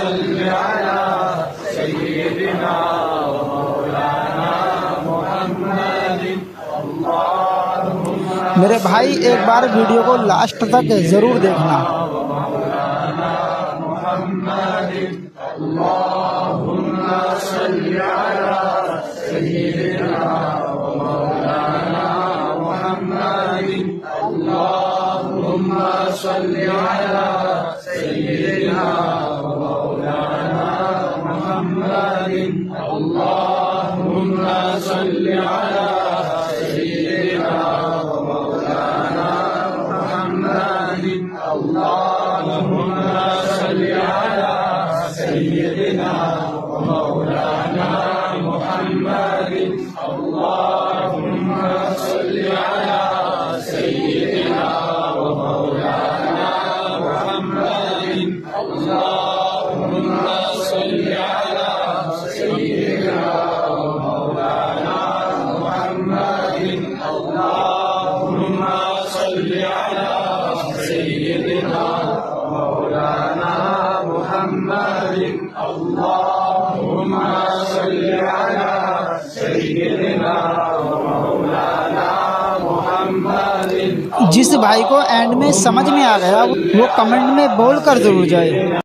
सल्लि अला सय्यिदिना व मौलाना मुहम्मदिन। मेरे भाई एक बार वीडियो को लास्ट तक ज़रूर देखना। अल्लाहुम्मा सल्लि अला सय्यिदिना व मौलाना मुहम्मदिन। अल्लाहुम्मा सल्लि अला सय्यिदिना व मौलाना मुहम्मदिन। अल्लाहुम्मा सल्लि अला सय्यिदिना व मौलाना मुहम्मदिन। अल्लाहुम्मा सल्लि अला सय्यिदिना व मौलाना मुहम्मदिन। अल्लाहुम्मा सल्लि अला सय्यिदिना व मौलाना मुहम्मदिन। अल्लाहुम्मा सल्लि अला सय्यिदिना व मौलाना मुहम्मदिन। अल्लाहुम्मा सल्लि अला सय्यिदिना व मौलाना मुहम्मदिन। अल्लाहुम्मा सल्लि अला सय्यिदिना व मौलाना मुहम्मदिन। जिस भाई को एंड में समझ में आ गया वो कमेंट में बोल कर जरूर जाए।